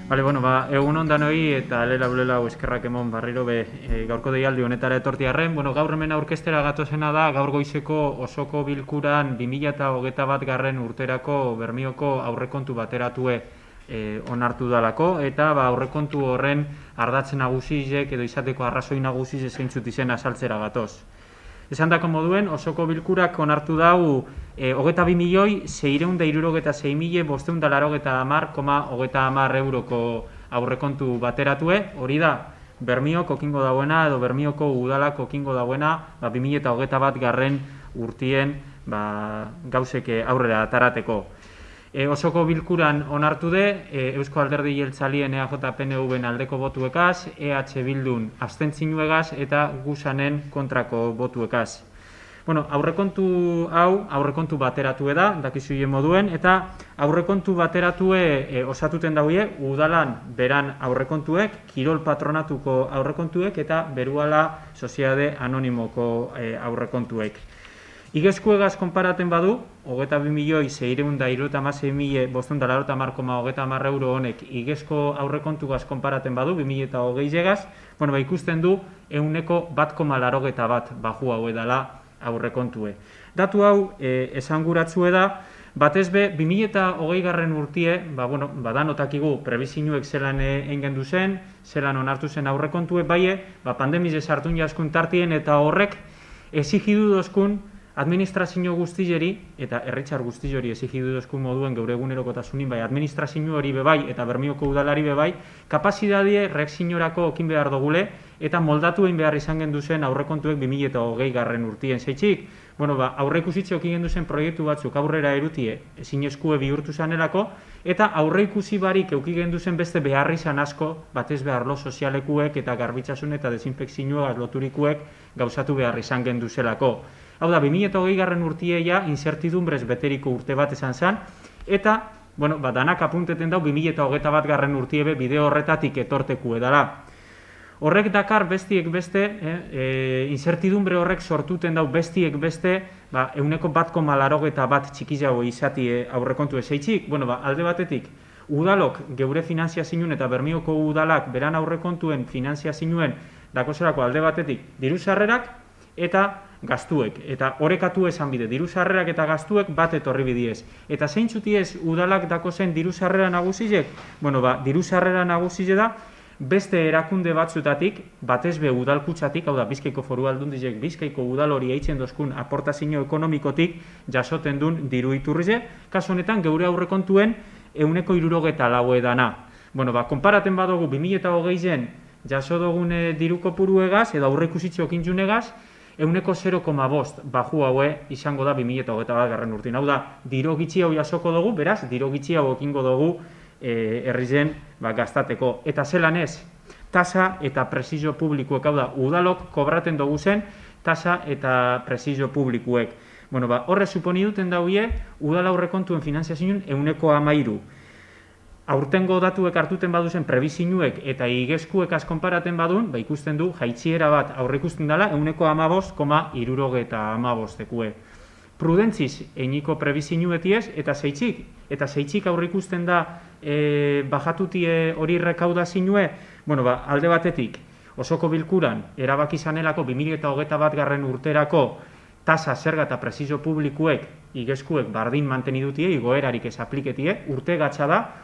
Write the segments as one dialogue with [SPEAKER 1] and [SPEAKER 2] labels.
[SPEAKER 1] Bale, bueno, egun ondan hori eta alela eskerrak emon barriro gaurko deialdi honetara etortiarren. Bueno, gaur hemen aurkeztera gatozena da, gaur goizeko osoko bilkuran 2021 garren urterako Bermioko aurrekontu bateratue onartu dalako, eta aurrekontu horren ardatz nagusizek edo izateko arrazoi nagusiz zeintzuk izen azaltzera gatoz. Esan dako moduen, osoko bilkurak onartu dau 22.666.510,10 euroko aurrekontu bateratue, hori da, Bermiok okingo dauena edo Bermioko udalak okingo dauena 2021 garren urtien gauzeke aurrera atarateko. Osoko bilkuran onartu de, Eusko Alderdi Jeltzalien EAJ-PNV-en aldeko botuekaz, EH Bildun abstentzinuegaz eta gusanen kontrako botuekaz. Bueno, aurrekontu hau, aurrekontu bateratue da, dakizuien moduen, eta aurrekontu bateratue osatuten daude, udalan beran aurrekontuek, kirol patronatuko aurrekontuek eta beruala soziade anonimoko aurrekontuek. Igezkuegaz konparaten badu, 22.666.510,10 euro honek igezko aurrekontugaz konparaten badu, 2020egaz, ikusten du euneko 1,81 baju hau edala aurrekontue. Datu hau esanguratzue da, batez be, 2020 garren urtie, danotakigu prebizinuek zelan engendu zen, zelan onartu zen aurrekontue, pandemize sartun jaskun tartien eta horrek exigidu dozkun administrazio guztileri, eta erritxar guztileri exigidu dozkun moduen geure egunerokotasunin administrazio hori bebai eta Bermioko udalari bebai, kapazidadie reakzinorako okin behar dugule, eta moldatu egin behar izan gendu zen aurrekontuek 2020 garren urtien zeitzik. Aurre ikusitze okin gendu zen proiektu batzuk aurrera erutie ezin eskue bihurtu zanelako, eta aurre ikusi barik euki gendu zen beste behar izan asko, batez beharlo sozialekuek eta garbitzasun eta desinfekzioa loturikuek gauzatu behar izan gendu zelako. Hau da, 2020 garren urtieia incertidumbrez beteriko urte bat esan zen, eta danak apunteten dau 2021 garren urtiebe bideo horretatik etorteku edala. Horrek dakar bestiek beste, incertidumbre horrek sortuten dau bestiek beste, euneko 1,81 txikizago izati aurrekontu ezeitzik. Alde batetik, udalok geure finanziazioen eta Bermioko udalak beran aurrekontuen finanziazioen dakozerako alde batetik diru sarrerak eta gastuek. Eta orekatu esan bide, diru sarrerak eta gastuek bat etorri bidiez. Eta zeintzuti udalak dakozen diru sarrera nagusizek? Diru sarrera nagusize da, beste erakunde batzutatik, batez be udalkutsatik, hau da, Bizkaiko Foru Aldundizek, Bizkaiko udal hori eitzen dozkun aportazio ekonomikotik jasoten duen diru iturrize, kasu honetan geure aurrekontuen euneko 74 edana. Konparaten badugu 2020en jaso dugun diru kopuruegaz, edo aurreikusitze okintzunegaz, euneko 0,5 baju haue izango da 2021 garren urtien. Hau da, diro gitxi hau jasoko dugu, beraz, diro gitxi hau okingo dugu herrizen gaztateko. Eta zelan ez, tasa eta presizio publikuek, hau da, udalok kobraten dugu zen, tasa eta presizio publikuek. Horre suponi duten daude, udal aurrekontuen finanziazioen euneko 13. Aurtengo datuek hartuten baduzen prebizinuek eta igezkuek konparaten badun, ikusten du jaitxiera bat aurreikusten dela euneko 15,75. Prudentziz einiko prebizinuetiez eta zeitzik aurreikusten da bajatutie hori rekaudazinue, alde batetik osoko bilkuran erabaki zanelako 2021 garren urterako tasa zerga eta presizio publikuek igezkuek bardin mantenidutie, igoerarik ez apliketie, urtegatza da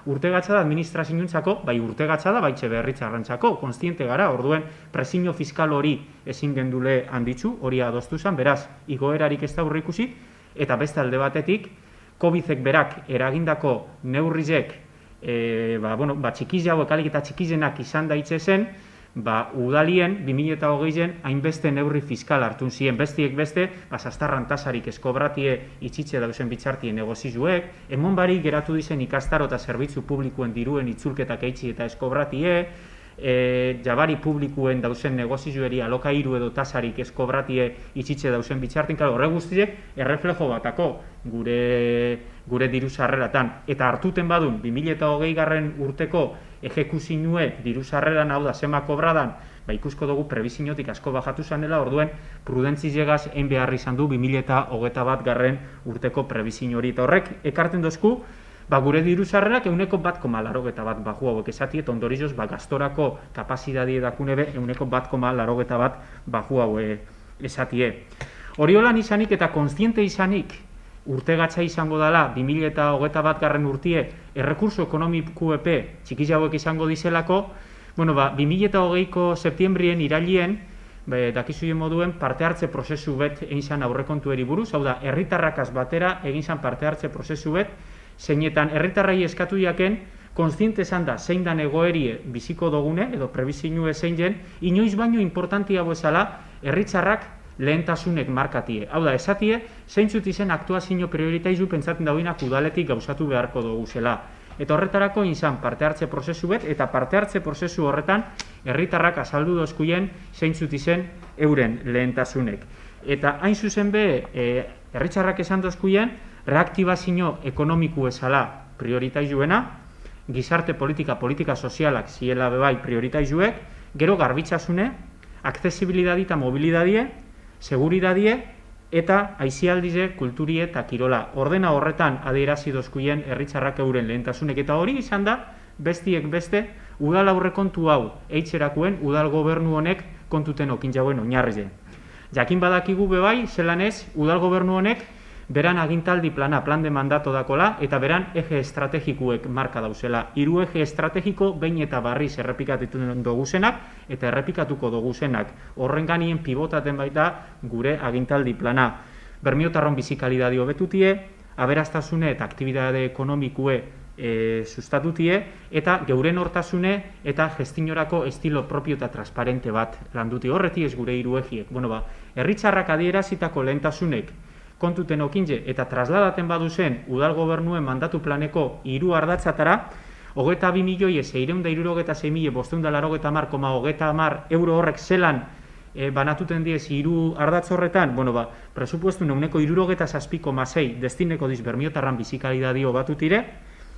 [SPEAKER 1] administrazioentzako, urtegatza da, baitxe berritzarrantzako, konstiente gara, orduen presio fiskal hori ezin gendule handitzu, hori adostu zen, beraz, igoerarik ez da aurreikusi, eta beste alde batetik, COVID-ek berak eragindako neurrizek, txikiz hauek alik eta txikizenak izan daitze zen, udalien 2020en hainbeste neurri fiskal hartun ziren, bestiek beste, sastarran tasarik eskobratie itxitxe dauzen bitxartien negozizuek, emon barik geratu dizen ikastaro eta zerbitzu publikuen diruen itzulketak eitzi eta eskobratie, jabari publikuen dauzen negozizueri alokairu edo tasarik eskobratie itxitxe dauzen bitxartien, horre guztiek erreflejo batako gure diru sarreratan. Eta hartuten badun, 2020 garren urteko ejekuzinue diru sarreran, hau da, zema kobradan, ikusko dugu prebizinotik asko bajatu zanela, orduen prudentzizegaz behar izan du 2021 garren urteko prebizin hori. Eta horrek ekarten dozku, Gure diru sarrerak 1,81 baju hauek esatie, eta ondorioz gastorako kapazidadie dakune be 1,81 baju hau esatie. Horiolan izanik eta kontziente izanik urtegatza izango dela 2021 urtie errekurso ekonomiko epe txiki hauek izango dizelako, 2020ko septiembrien irailien dakizuien moduen parte hartze prozesu bet egin zan aurrekontueri buruz, hau da, herritarrakaz batera egin zan parte hartze prozesu bet, zeinetan herritarrai eskatu jaken, kontziente zan da zein dan egoerie biziko dogune, edo prebizinue zein jen, inoiz baino importantia bezala herritarrak lehentasunek markatie. Hau da, esatie, zeintzut izen aktuazio prioritaizu pentsatzen dauinak udaletik gauzatu beharko dugu zela. Eta horretarako izan parte hartze prozesu bet, eta parte hartze prozesu horretan herritarrak azaldu dozkuien zeintzut izen euren lehentasunek. Eta hain zuzen be, herritarrak esan dozkuien, reaktibazio ekonomiku ezala prioritaizuena, gizarte politika sozialak ziela bebai prioritaizuek, gero garbitzasune, aksesibilidadi eta mobilidadie, seguridadie, eta aizialdize kulturie eta kirola. Ordena horretan adierazi dozkuien herritarrak euren lehentasunek. Eta hori izan da, bestiek beste, udal aurrekontu hau eitxerakuen udal gobernu honek kontuten okin jauen oinarrize. Jakin badakigu bebai, zelan ez, udal gobernu honek beran agintaldi plana, plan de mandato dakola, eta beran eje estrategikuek marka dauzela. 3 eje estrategiko behin eta barriz errepikatituen doguzenak, eta errepikatuko doguzenak. Horren ganien pivotaten baita gure agintaldi plana. Bermiotarron bizikalidadi hobetutie, aberastasune eta aktibidade ekonomikue sustatutie, eta geuren hortasune eta gestinorako estilo propio eta transparente bat landuti. Horreti ez gure 3 ejiek. Herritarrak adierazitako lehentasunek kontuten okinje eta trasladaten baduzen udal gobernuen mandatu planeko 3 ardatzatara, 22.696.590 euro horrek zelan banatuten diez 3 ardatz horretan, presupuestu 67,6 destineko diz Bermiotarran bizikalidadio batutire,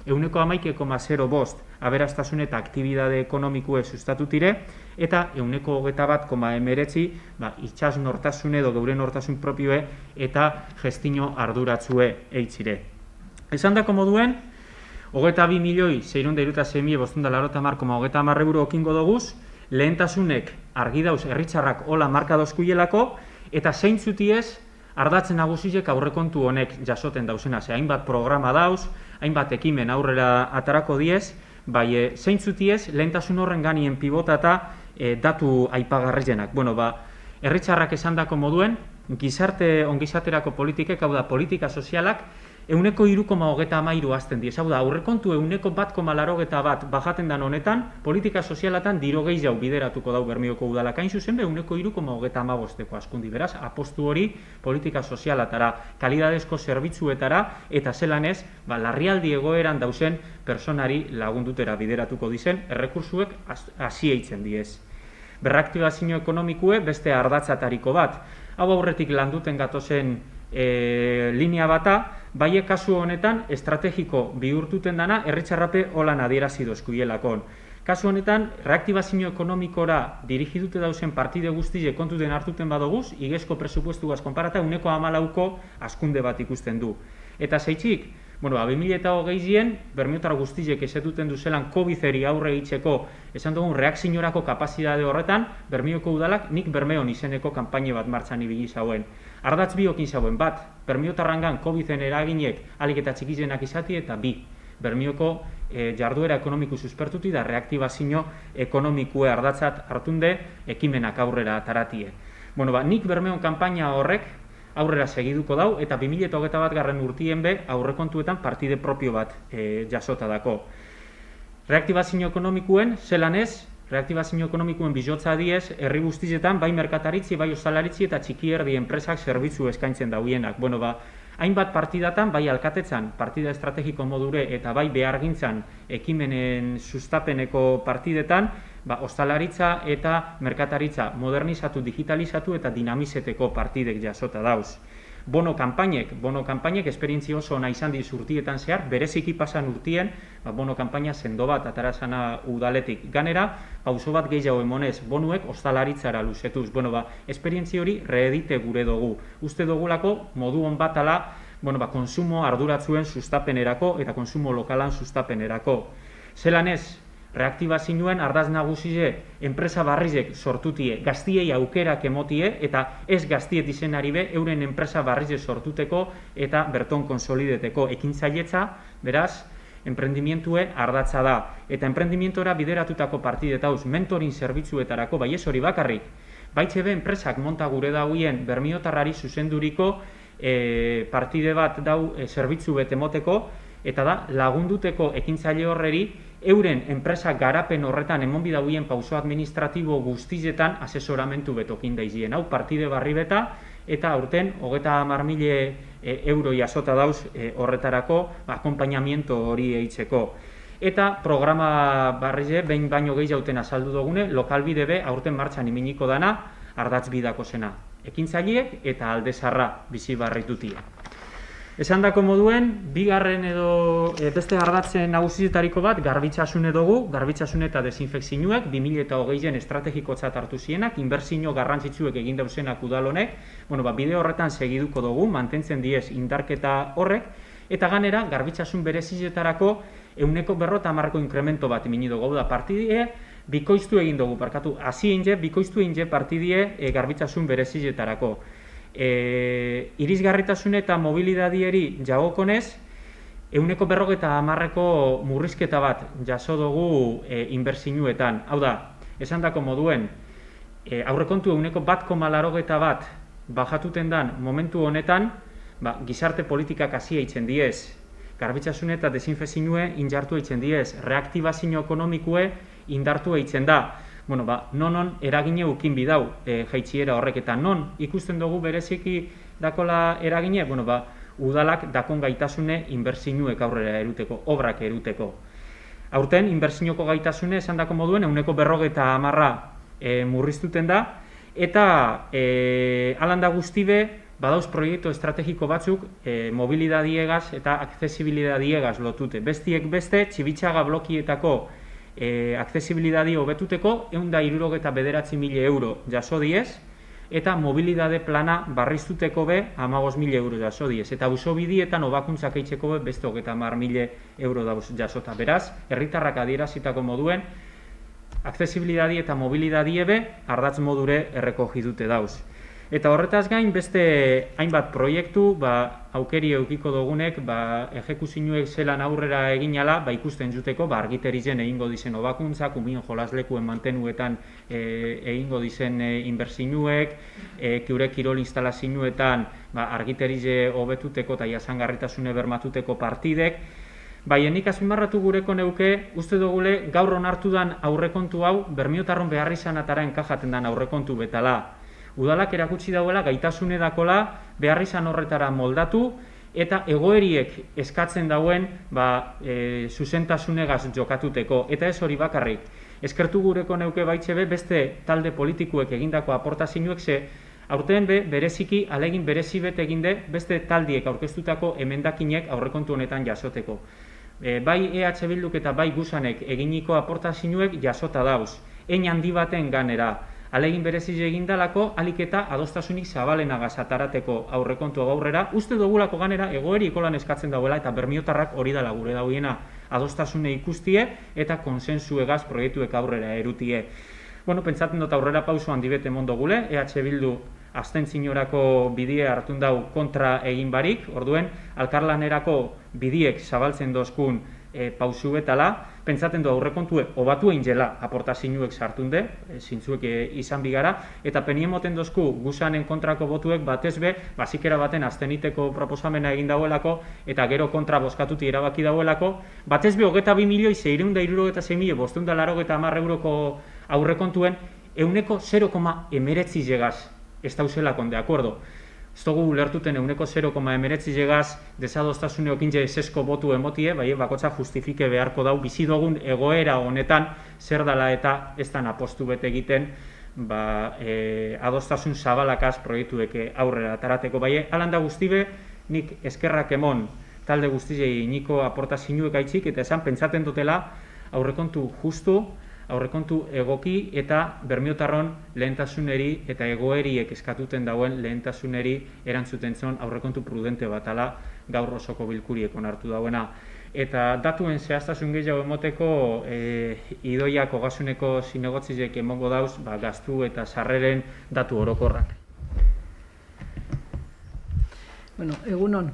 [SPEAKER 1] 11,05 aberastasun eta aktibidade ekonomikue sustatutire, eta 21,19 itxas nortasune edo geure nortasun propioe eta gestino arduratzue eitzire. Esan dako moduen, 22.696.590 euro okingo doguz, lehentasunek argi dauz herritarrak hola marka dozkuielako, eta zeintzutiez ardatzen nagusiek aurrekontu honek jasoten dauzena. Hainbat programa dauz, hainbat ekimen aurrera atarako diez, bai zeintzutiez lehentasun horren ganien pibota eta datu aipagarrienak. Herritarrak esandako moduen, gizarte ongizaterako politikek, hau da, politika sozialak, 3,33 azten diez. Hau da, aurrekontu 1,81 bajaten dan honetan, politika sozialatan diro gehiago bideratuko dau Bermioko udalak. Hain zuzen be, 3,35 askundi. Beraz, apostu hori politika sozialatara, kalidadezko zerbitzuetara, eta zelan ez, larrialdi egoeran dauzen personari lagundutera bideratuko dizen, errekursuek hasi eitzen diez. Berraktibazio ekonomikue beste ardatzatariko bat. Hau aurretik landuten gatozen linea bata, bai kasu honetan estrategiko bihurtuten dana herritarrape holan adierazi dozkuielakon. Kasu honetan, reaktibazio ekonomikora dirigidute dauzen partide guztie kontuten hartuten badoguz, igezko presupuestuaz konparata 1,14ko askunde bat ikusten du. Eta zeitzik, 2020 Bermiotar guztiek esetuten duzelan COVID-eri aurre egiteko esan dugun reakzinorako kapazidade horretan, Bermioko udalak nik Bermeon izeneko kanpaine bat martxan ibili zauen. Ardatz biokin zauen bat, Bermiotarrangan COVID-en eraginek alik eta txikizenak izati eta bi. Bermioko jarduera ekonomiku suspertuti da reaktibazio ekonomikue ardatzat hartunde ekimenak aurrera ataratie. Nik Bermeon kanpaina horrek aurrera segiduko dau, eta 2021 urtien be aurrekontuetan partide propio bat jasota dako. Reaktibazio ekonomikuen, zelan ez, reaktibazio ekonomikuen bizotza diez, herri guztietan, bai merkataritzi, bai ostalaritzi eta txiki erdi enpresak zerbitzu eskaintzen dauienak. Hainbat partidatan, bai alkatetzan, partida estrategiko modure eta bai behargintzan ekimenen sustapeneko partidetan, ostalaritza eta merkataritza modernizatu, digitalizatu eta dinamizeteko partidek jasota dauz. Bono kanpainek esperientzia oso ona izan diz urtietan zehar, bereziki pasan urtien, bono kanpaina sendo bat atarazana udaletik. Ganera, pauso bat gehiago emonez, bonuek ostalaritzara luzetuz. Esperientzia hori reedite gure dugu. Uste dugulako modu hon bat ala, konsumo arduratzuen sustapenerako eta konsumo lokalan sustapenerako. Zelan ez, reaktibazioen ardaz nagusie enpresa barrizek sortutie, gaztiei aukerak emotie eta ez gaztiet izenari be euren enpresa barrizek sortuteko eta berton konsolideteko ekintzailetza, beraz, enprendimientue ardatza da. Eta enprendimientora bideratutako partidetauz mentoring zerbitzuetarako, bai ez hori bakarrik, baitxe be enpresak monta gure dauien bermiotarrari zuzenduriko partide bat dau zerbitzu bete moteko, eta da lagunduteko ekintzaile horreri euren enpresa garapen horretan emon bidauien pauso administratibo guztizetan asesoramentu betokin daizien. Hau partide barri beta, eta aurten 30.000 euro jasota dauz horretarako akompainamiento hori eitzeko. Eta programa barrize, behin baino gehi jauten azaldu dugune, lokalbide be aurten martxan iminiko dana, ardatz bidako zena. Ekintzaileek eta aldezarra bizi barritutia. Esan dako moduen, bigarren edo beste ardatzen nagusietariko bat garbitxasune dugu, garbitxasune eta desinfekzioak 2020 estrategikotzat hartu zienak, inbertsio garrantzitsuek egin dauzenak udalonek, bide horretan segiduko dugu, mantentzen diez indarketa horrek, eta ganera, garbitxasun berezizetarako 150 inkremento bat imini dugu, da partidie, bikoiztu egin dugu, bikoiztu egin je partidie garbitxasun berezizetarako. Irisgarritasune eta mobilidadieri jagokonez, 150 murrizketa bat jaso dugu inbertsioetan. Hau da, esan dako moduen, aurrekontu 1,81 bajatuten dan momentu honetan, gizarte politikak hasi eitzen diez, garbitxasune eta desinfekzioe indartu eitzen diez, reaktibazio ekonomikue indartu eitzen da. Non eragine ukin bidau jaitxiera horrek, eta non ikusten dugu bereziki dakola eragine, udalak dakon gaitasune inbertsioek aurrera eruteko, obrak eruteko. Aurten, inbertsioko gaitasune esan dako moduen 150 murriztuten da, eta alanda guztibe, badauz proiektu estrategiko batzuk mobilidadiegaz eta akzesibilidadiegaz lotute. Bestiek beste, Txibitxaga blokietako akzesibilidadi hobetuteko 169.000 euro jaso diez, eta mobilidade plana barriztuteko be 15.000 euro jaso diez. Eta usobidietan hobakuntzak eitzeko be beste 30.000 euro dauz jasota. Beraz, herritarrak adierazitako moduen, akzesibilidadi eta mobilidadie be ardatz modure errekogi dute dauz. Eta horretaz gain, beste hainbat proiektu, aukeri eukiko dugunek, ejekuzioek zelan aurrera eginala, ikusten juteko, argiterizen egingo dizen hobakuntzak, umion jolaslekuen mantenuetan egingo dizen inbertsioek, keure kirol instalazioetan argiterize hobetuteko eta jasangarritasune bermatuteko partidek. Nik azpimarratu gureko neuke, uste dugule gaur onartu dan aurrekontu hau, Bermiotarron behar izan atara enkajaten dan aurrekontu betala. Udalak erakutsi dauela gaitasune dakola behar izan horretara moldatu eta egoeriek eskatzen dauen zuzentasunegaz jokatuteko. Eta ez hori bakarrik. Eskertu gureko neuke baitxebe beste talde politikuek egindako aportazioek ze aurten bereziki alegin berezibet eginde beste taldiek aurkeztutako emendakinek aurrekontu honetan jasoteko. Bai EH Bilduk eta bai Gusanek eginiko aportazioek jasota dauz. Hein handi baten ganera. Alegin bereziz egindalako, alik eta adostasunik zabalenagaz atarateko aurrekontu aurrera, uste dugulako ganera egoeri ikolan eskatzen dauela eta bermiotarrak hori dela gure dauiena adostasune ikustie eta konsensuegaz proiektuek aurrera erutie. Pentsatzen dut aurrera pauso handi bete mondo gule, EH Bildu abstentziorako bidie hartun dau kontra egin barik, orduen, alkarlanerako bidiek zabaltzen dozkun pausu betala, pentsaten du aurrekontue obatu egin jela aportazioek sartunde, zintzuek izan bigara, eta penien moten dozku Gusanen kontrako botuek batezbe, bazikera baten azteniteko proposamena egin dauelako, eta gero kontra bozkatuti erabaki dauelako, batezbe 22.666.510 euroko aurrekontuen, 0,19 llegaz, ez dauzelakon, de acuerdo? Ez dugu lertuten 0,19 llegaz desadostasune okintze esesko botu emotie, bakotza justifike beharko dau, bizi dugun egoera honetan zer dala eta ez dan apostu bete egiten adostasun zabalakaz proiektuek aurrera atarateko. Alanda guztibe, nik eskerrak emon talde guztizei niko aportazioek aitzik, eta esan pentsaten dutela aurrekontu justu, aurrekontu egoki eta Bermiotarron lehentasuneri eta egoeriek eskatuten dauen lehentasuneri erantzuten zon aurrekontu prudente bat ala gaur osoko bilkuriek onartu dauena. Eta datuen zehaztasun gehiago emoteko Idoiak Ogasuneko zinegotzizek emongo dauz gastu eta sarreren datu orokorrak.
[SPEAKER 2] Bueno, egunon.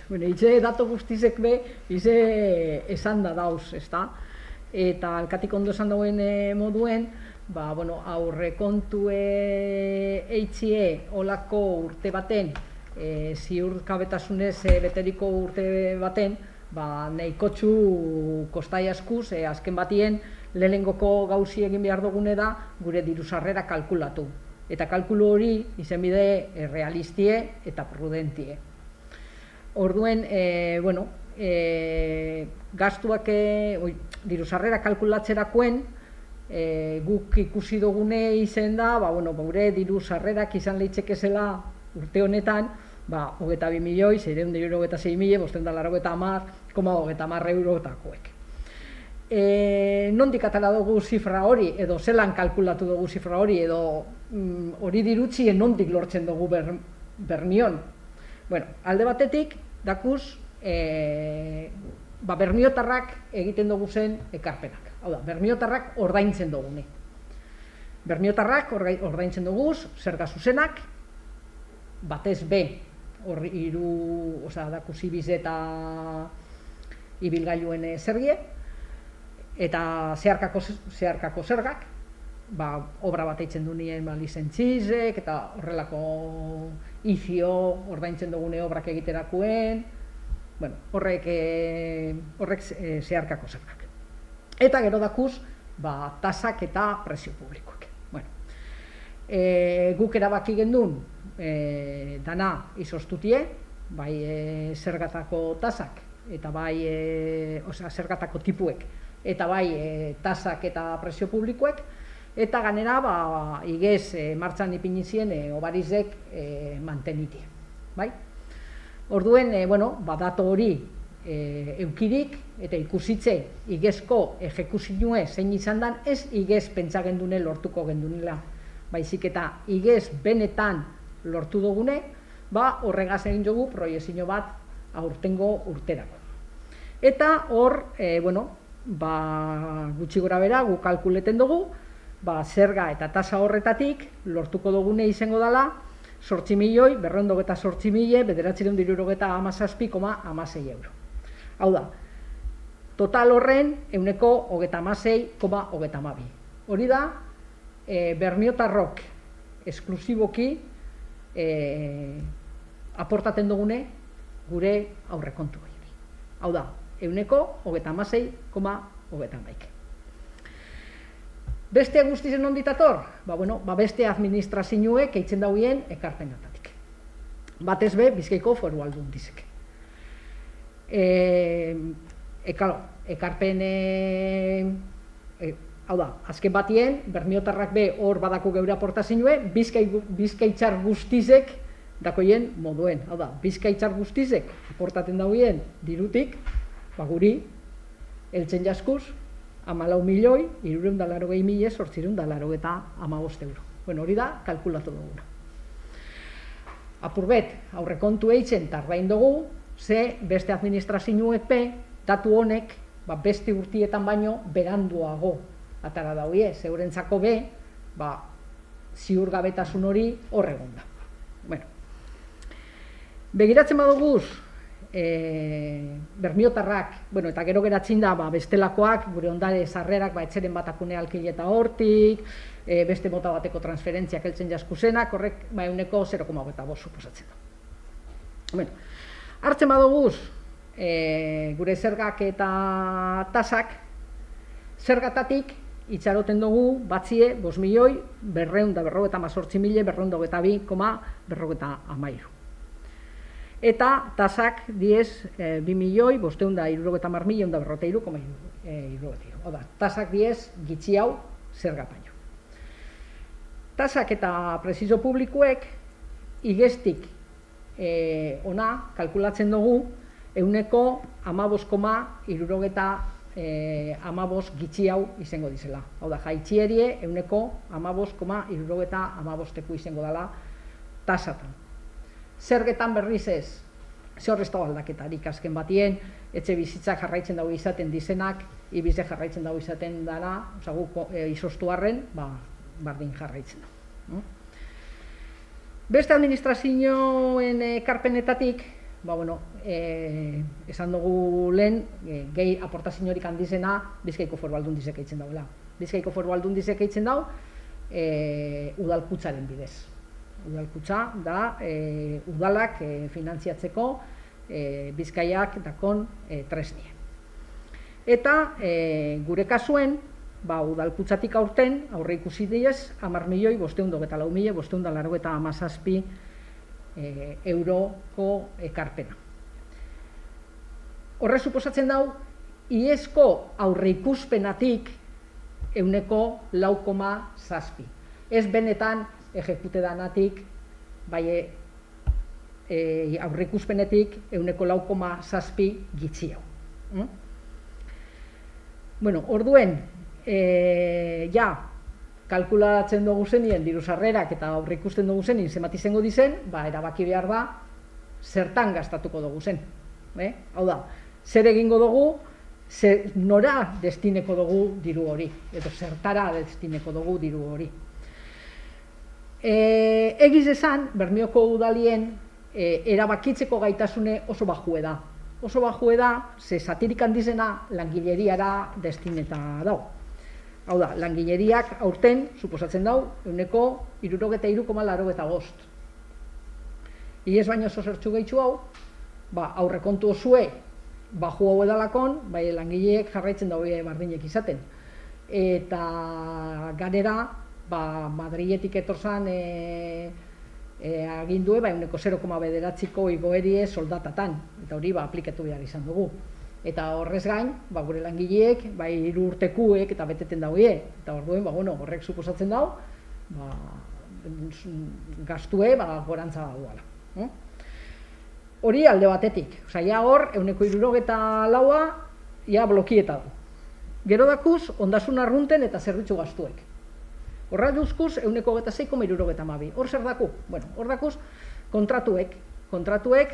[SPEAKER 2] Itxe datu guztizek be, ize esan da dauz, ezta? Eta alkatik ondo esan dauen moduen, aurrekontue eitzie olako urte baten, ziurkabetasunez beteriko urte baten, nahikotxu kostai askuz, azken batien lehenengoko gauzi egin behar dugune da gure diru sarrera kalkulatu. Eta kalkulu hori izen bide realistie eta prudentie. Orduen, gastuak diru sarrera kalkulatzerakoen guk ikusi dugune izen da, gure diru sarrerak izan leitzekezela urte honetan, 22.696.590,30 eurotakoek. Nondik atala dugu zifra hori, edo zelan kalkulatu dugu zifra hori, edo hori dirutzi nondik lortzen dugu Bermion. Alde batetik, dakuz, Bermiotarrak egiten dugu zen ekarpenak. Hau da, Bermiotarrak ordaintzen dugune. Bermiotarrak ordaintzen dugu zerga zuzenak, batez be, dakuz ibiz eta ibilgailuen zergie, eta zeharkako zergak, obra bat eitzen du nien lizentzizek, eta horrelako izio ordaintzen dugune obrak egiterakuen, horrek zeharkako zergak. Eta gero dakuz, tasak eta prezio publikoak. Guk erabaki gendun, dana izostutie, bai zergatako tasak, eta bai zergatako tipuek, eta bai tasak eta prezio publikoek, eta ganera igez martxan ipinizien obarizek mantenitie. Orduen, dato hori eukirik eta ikusitze igezko ejekuzioe zein izan dan, ez igez pentsa gendune lortuko gendunela, baizik eta igez benetan lortu dugune, horregaz egin dugu proiezio bat aurtengo urterako. Eta hor, gutxi gora bera, gu kalkuleten dugu, zerga eta tasa horretatik lortuko dugune izango dela 8.408.917,16 euro. Hau da, total horren euneko 36,32. Hori da, Bermiotarrok esklusiboki aportaten dugune gure aurrekontu hori. Hau da, euneko 36,32. Beste guztizen onditator? Beste administrazioek eitzen dauien ekarpenatatik. Batez be, Bizkaiko Foru Aldundizek. Ekarpen, hau da, azken batien, Bermiotarrak be hor badako geure aportazioe, Bizkaitzar guztizek dakoien moduen. Hau da, Bizkaitzar guztizek aportaten dauien dirutik, guri, eltzen jaskuz, 14.380.885 euro. Hori da, kalkulatu duguna. Apurbet, aurrekontu eitzen tardain dugu, ze beste administrazioek datu honek, beste urtietan baino, beranduago atara dauie, zeurentzako be, ziurgabetasun hori horregon da. Begiratzen baduguz, Bermiotarrak, eta gero geratzen da bestelakoak, gure ondare sarrerak, etxeren batakune alkile eta hortik, beste mota bateko transferentziak heltzen jaskuzenak, horrek euneko 0,25 suposatzen da. Hartzen baduguz, gure zergak eta tasak, zergatatik itxaroten dugu batzie 5.218.222,53. Eta tasak 2.550.193.143,3. Oda, tasak 10 gitxi hau zergapaino. Tasak eta prezizio publikoek igeztik ona kalkulatzen dugu euneko 15,76 15 gitxi hau izango dizela. Hau da, jaitxierie euneko 15,75 izango dela tasatan. Zergetan berriz ez, ze horrez da aldaketarik azken batien, etxe bizitzak jarraitzen dago izaten dizenak, ibize jarraitzen dago izaten dara, guk izostu arren, bardin jarraitzen da. Beste administrazioen ekarpenetatik, esan dugu lehen, gehi aportaziorik handizena Bizkaiko Foru Aldundizek eitzen dagoela. Bizkaiko Foru Aldundizek eitzen dago udalkutzaren bidez. Udalkutza da udalak finantziatzeko Bizkaiak dakon tresnie. Eta gure kasuen, udalkutzatik aurten, aurre ikusi diez, 10.594.597 euroko ekarpena. Horre suposatzen dau, iazko aurre ikuspenatik euneko 4,7. Ez benetan ejekute danatik, bai aurre ikuspenetik euneko 4,7 gitxi hau. Orduen, kalkulatzen dugu zenien diru sarrerak eta aurre ikusten dugu zenien zenbat izango dizen, erabaki behar da zertan gastatuko dugu zen. Hau da, zer egingo dugu, nora destineko dugu diru hori, edo zertara destineko dugu diru hori. Egiz esan, Bermeoko udalien erabakitzeko gaitasune oso bajue da. Oso bajue da, ze zatirik handizena langileriara destineta dau. Hau da, langileriak aurten, suposatzen dau, euneko 63,85. Iez baino oso zertxu gehitxu hau, aurrekontu osue, baju hau edalakon, langileek jarraitzen dago bardinek izaten. Eta ganera, Madriletik etorzan agindue, euneko 0,9ko igoerie soldatatan, eta hori aplikatu behar izan dugu. Eta horrez gain, gure langileek, 3 urtekuek eta beteten daude, eta orduen, horrek suposatzen dau, gastue, gorantza duala. Hori alde batetik, hor, euneko 64 blokieta du. Gero dakuz, ondasun arrunten eta zerbitzu gastuek. Horra duzkuz, euneko 26,72. Hor zer daku? Hor dakuz, kontratuek,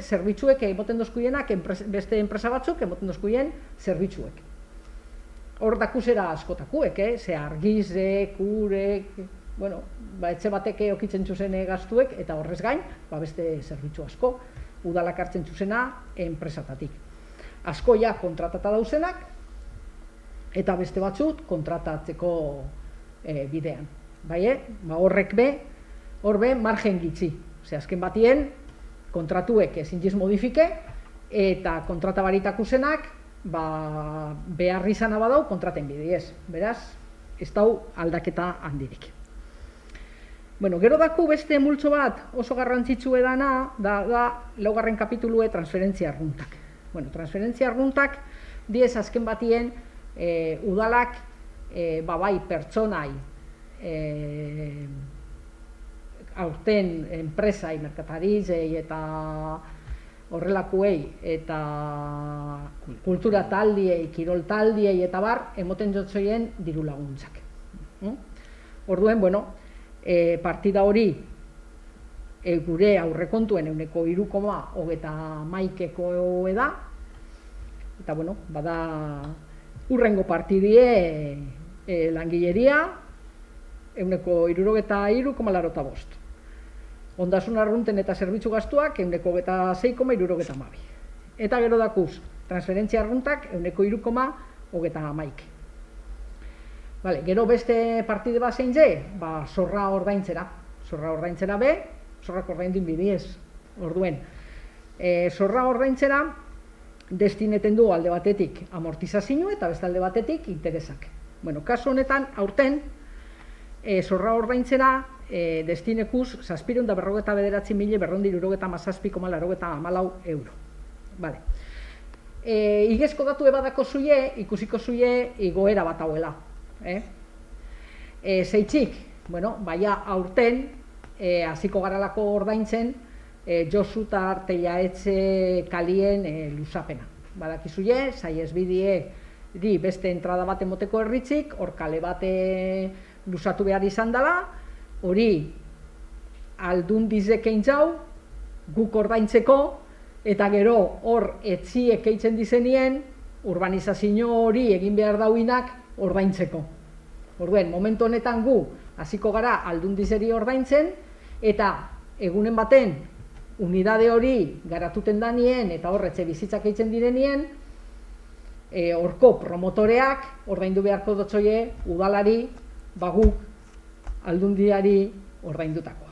[SPEAKER 2] zerbitzuek emoten dozkuienak beste enpresa batzuk, emoten dozkuien zerbitzuek. Hor dakuzera askotakuek, ze argize, kurek, etxe batek okitzen txuzen gastuek, eta horrez gain, beste zerbitzu asko, udalak hartzen txuzena enpresatatik. Asko ja kontratata dauzenak, eta beste batzut kontratatzeko bidean. Horrek be margen gitzi. Azken batien, kontratuek ezin jiz modifike, eta kontrata baritakusenak behar izan abadau kontraten bidez. Beraz, ez dau aldaketa handirik. Gero daku beste multzo bat oso garrantzitsu edana, da 4. kapitulue transferentzia arruntak. Transferentzia arruntak, diez azken batien, udalak, bai pertsonai, aurten enpresai, merkatarizei eta horrelakuei, eta kultura taldiei, kirol taldiei eta bar, emoten jotzoien diru laguntzak. Orduen, partida hori gure aurrekontuen euneko 3,31 eda, eta bada urrengo partidie langileria euneko 63,85. Ondasun arrunten eta zerbitzu gastuak euneko 26,72. Eta gero dakuz, transferentzia arruntak euneko 3,31. Gero beste partide bat zein ze, zorra ordaintzera. Zorra ordaintzera be, zorrak ordaindun bidiez, orduen. Zorra ordaintzera destineten du alde batetik amortizazio eta beste alde batetik interesak. Kasu honetan, aurten, zorra ordaintzera destinekuz 749.417,84 euro. Igezko datu ebadako zuie, ikusiko zuie igoera bat hauela. Zeitzik, aurten, hasiko garalako ordaintzen, Josu eta Teiaetxe kalien luzapena. Badakizuie, saiez bidie beste entrada bat emoteko erritzik, hor kale bate luzatu behar izan dela, hori aldundizek eintzau, guk ordaintzeko, eta gero hor etziek eitzen dizenien, urbanizazio hori egin behar dauinak ordaintzeko. Orduen, momentu honetan gu hasiko gara aldundizeri ordaintzen, eta egunen baten unidade hori garatuten danien eta hor etxe bizitzak eitzen direnien, horko promotoreak ordaindu beharko dotzoie udalari, guk aldundiari ordaindutakoa.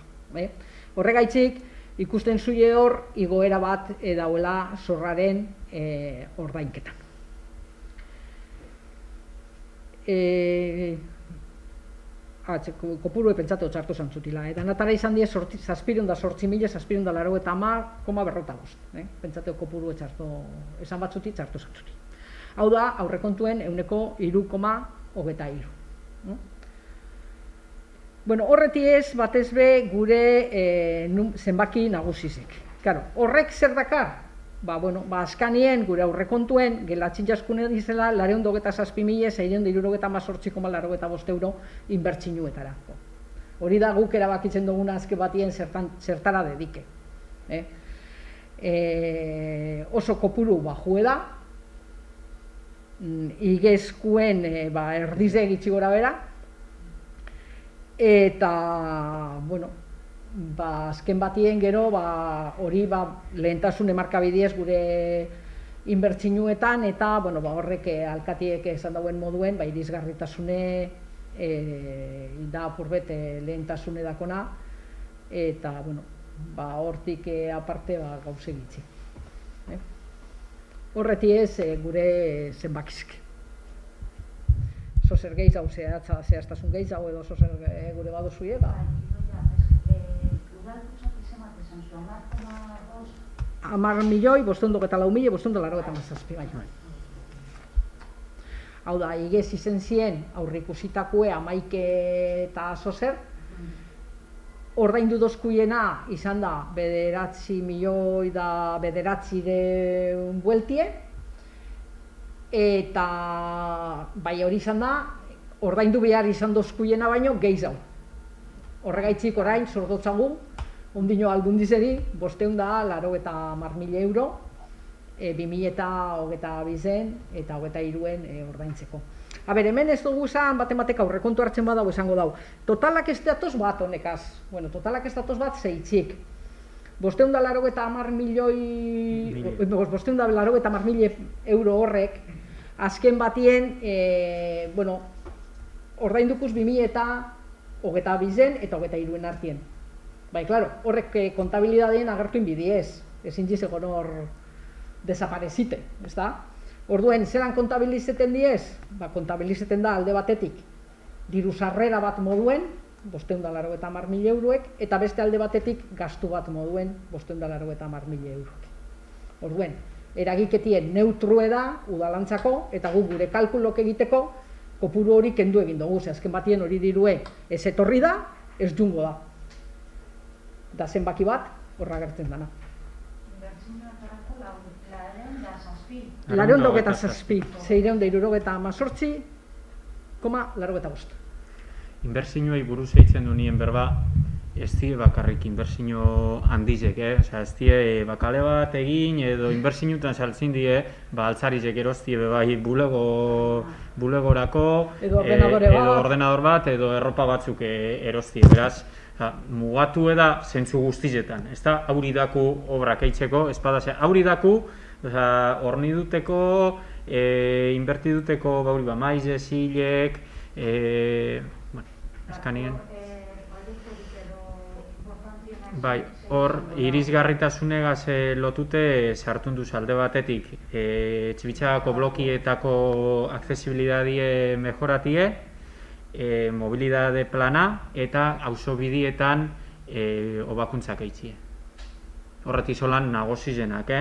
[SPEAKER 2] Horregaitzik, ikusten zuie hor igoera bat dauela zorraren ordainketan. Kopuru pentsatu txartu zantzutila. Danatara izan die 708.780,50. Pentsatu kopuru txartu esan batzuti txartu zantzuti. Hau da, aurrekontuen 3,23. Bueno, horreti ez, batez be, gure zenbaki nagusizek. Claro, horrek zer dakar? Azkanien gure aurrekontuen gelatxin jaskunen izela 427.678,85 euro inbertsinuetara. Hori da guk erabakitzen duguna azke batien zertara dedike. Oso kopuru bajue da, igezkuen erdize egitzi gora bera, eta, azken batien gero, hori lehentasun emarkabidiez gure inbertsinuetan, eta horrek alkatiek esan dauen moduen, irisgarritasune da apurbet lehentasune dakona, eta hortik aparte gauze gitzi. Horreti ez gure zenbakizk. Zozer gehiz hau zehaztasun gehiz hau edo zozer gure baduzuie, Amar milioi, 594.587 baino. Hau da, igez izen zien aurrikusitakoe 11 eta zozer, ordaindu dozkuiena izan da 9.009.000 bueltie, eta hori izan da, ordaindu behar izan dozkuiena baino gehiz hau. Horregaitzik orain, zordotzagu, ondino aldundizeri, 590.000 euro, 2022 eta 2023 ordaintzeko. Hemen ez dugu izan, batek aurrekontu hartzen badau esango dau. Totalak ez datoz bat honekaz. Totalak ez datoz bat zeitzik. 590.000 euro horrek, azken batien, ordaindukuz 2022 eta 2023 artien. Horrek kontabilidadeen agertuin bidiez, ezin dizegon hor desaparezite, ez da? Orduen, zelan kontabilizeten diez? Kontabilizeten da alde batetik diru sarrera bat moduen, 590.000 euroek, eta beste alde batetik gastu bat moduen, 590.000 euroek. Orduen, eragiketien neutrue da, udalantzako, eta gu gure kalkulok egiteko, kopuru hori kendu egin dugu, azken batien hori dirue ez etorri da, ez jungo da. Da zenbaki bat, horra gertzen dana. 678,85.
[SPEAKER 1] Inbertsioei buruz eitzen du nien berba, ez die bakarrik inbertsio handizek, ez die bakale bat egin edo inbertsioetan saltzen die, altzarizek erostie bai bulegorako, edo ordenador bat, edo erropa batzuk erostie, beraz, mugatu eda zentzu guztizetan, ez da auridaku obrak eitzeko, ez badazea auridaku, horniduteko, inbertiduteko maize, zilek, eskanien. Bai, hor, irisgarritasunegaz lotute sartun duz alde batetik etxebitzako blokietako aksesibilidadie mejoratie, mobilidade plana eta auzo-bidietan hobakuntzak eitzie. Horretik solan nagozizenak,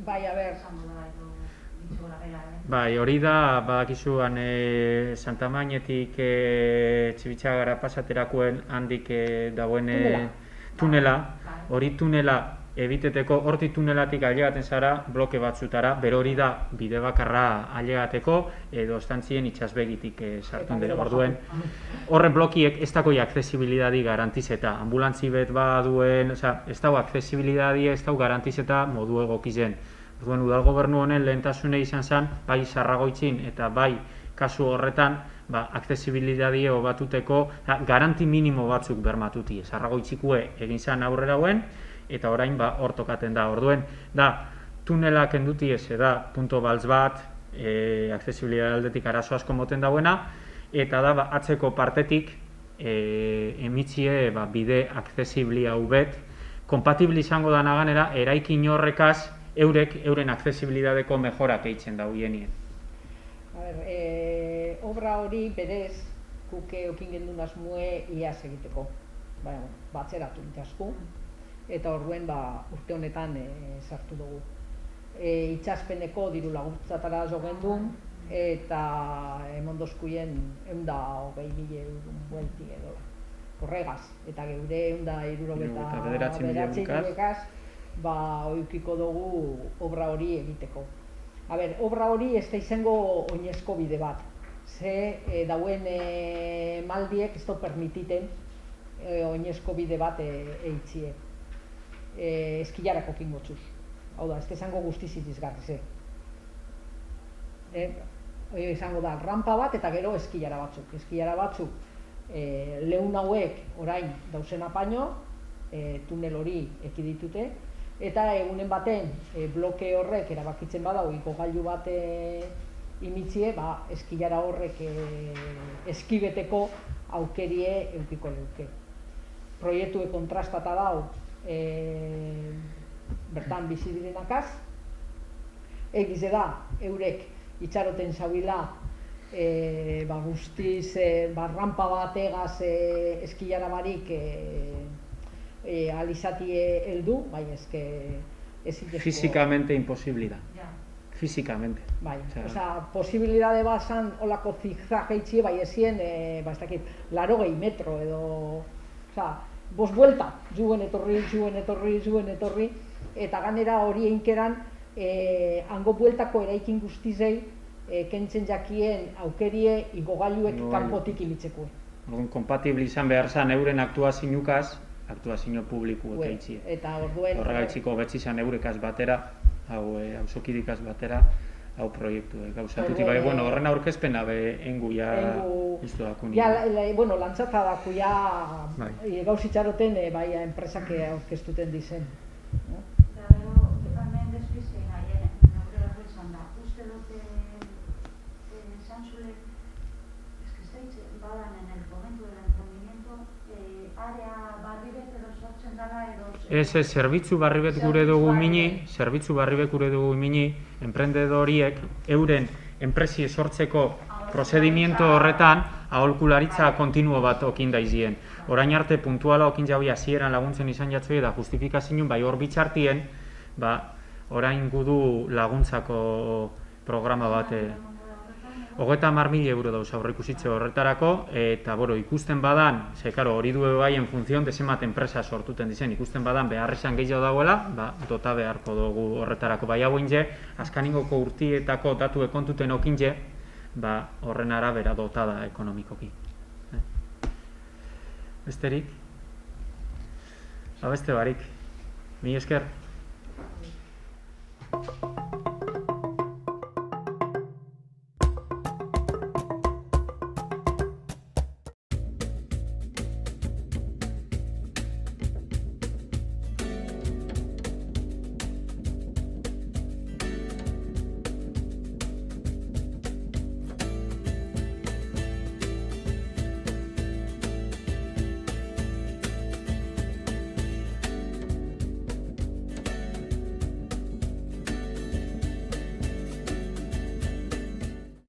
[SPEAKER 2] Bai, a ber.
[SPEAKER 1] Bai, hori da, badakizuan Santa Magnetik Txibitxagara pasaterakoen handik dagoen tunela. Hori tunela ebiteteko hortik tunelatik ailegaten zara bloke batzutara, bero hori da bide bakarra ailegateko edo estantzien itxasbegitik sartzen dira. Orduen, horren blokiek ez dago aksesibilidadi garantizeta. Ambulantzi bet baduen, ez dago aksesibilidadi, ez dago garantizeta modu egokizen. Orduen, udal gobernu honen lehentasune izan zen, bai Sarragoitzin eta bai kasu horretan, aksesibilidadi batuteko garanti minimo batzuk bermatuti. Sarragoitzikue egin zen aurrera guen, eta orain hor tokaten da. Orduen, da, tunela kenduti ez, da, punto baltz bat, aksesibilidade aldetik arazo asko moten dauena, eta da, atzeko partetik emitzie bide aksesibli hau bet, kompatibli izango da naganera, eraikin horrekaz, euren aksesibilidadeko mejorak eitzen da huienien.
[SPEAKER 2] Obra hori berez, kuke okin gendun asmue iaz egiteko. Batzeratu itasku. Eta orduen urte honetan sartu dugu. Itxaspeneko diru laguntzatara jo gendun, eta emondoskuien 120.000 euro buelti edo. Horregaz, eta geure 169.000 oikiko dugu obra hori egiteko. Obra hori ez da izango oinezko bide bat. Ze dauen maldiek ez da permititen oinezko bide bat eitzie. Eskilarako kingotzuz. Hau da, ez da izango guztiz irizgarri. Izango da, rampa bat eta gero eskilara batzuk. Eskilara batzuk lehun hauek orain dauzen apaino, tunel hori ekiditute, eta egunen baten bloke horrek erabakitzen badau igogailu bat imitzie, eskilara horrek eskibeteko aukerie eukiko leuke. Proiektue kontrastata dau bertan bizi direnakaz, egize da, eurek itxaroten zauila guztiz rampa bat egaz eskilara barik alizatie heldu, bai eske ezitezko...
[SPEAKER 1] Físicamente imposible da. Físicamente.
[SPEAKER 2] Bai, posibilidade bat zan olako zigzageitzie, bai ezien, ez dakit, 80 metro edo... Bos buelta, juen etorri, eta ganera hori einkeran hango bueltako eraikin guztizei kentzen jakien aukerie igogailuek kanpotik imitzeko.
[SPEAKER 1] Kompatibli izan behar zan euren aktuazinukaz, aktuazio publiku ekeitzie. Horregaitziko betzi izan eurekaz batera, hausokidikaz batera, hau proiektu gauzatuti. Horren aurkezpena engu iztuak unien.
[SPEAKER 2] Lantzata daku gauzitxaroten enpresak aurkeztuten dizen.
[SPEAKER 3] Hemen despizien aien, aurrera izan da, uste dute Sanzulek, badan en el momento del emprendimiento, area barribet edo sortzen dala edo...
[SPEAKER 1] Zerbitzu barribet gure dugu mini, emprendedoriek euren enpresi sortzeko prozedimiento horretan aholkularitza kontinuo bat okin daizien. Orain arte puntuala okin jaui hasieran laguntzen izan jatzoi eta justifikazinun bai hor bitxartien, orain gudu laguntzako programa bat 30.000 euro dauz aurreikusitze horretarako, eta ikusten badan, hori du bai en funzion desemat enpresa sortuten dizen, ikusten badan beharrizan gehiago dagoela, dota beharko dugu horretarako bai hauen je, azkaningoko urtietako datu kontuten okin je, horren arabera dotada ekonomikoki. Besterik? Beste barik. Mi esker.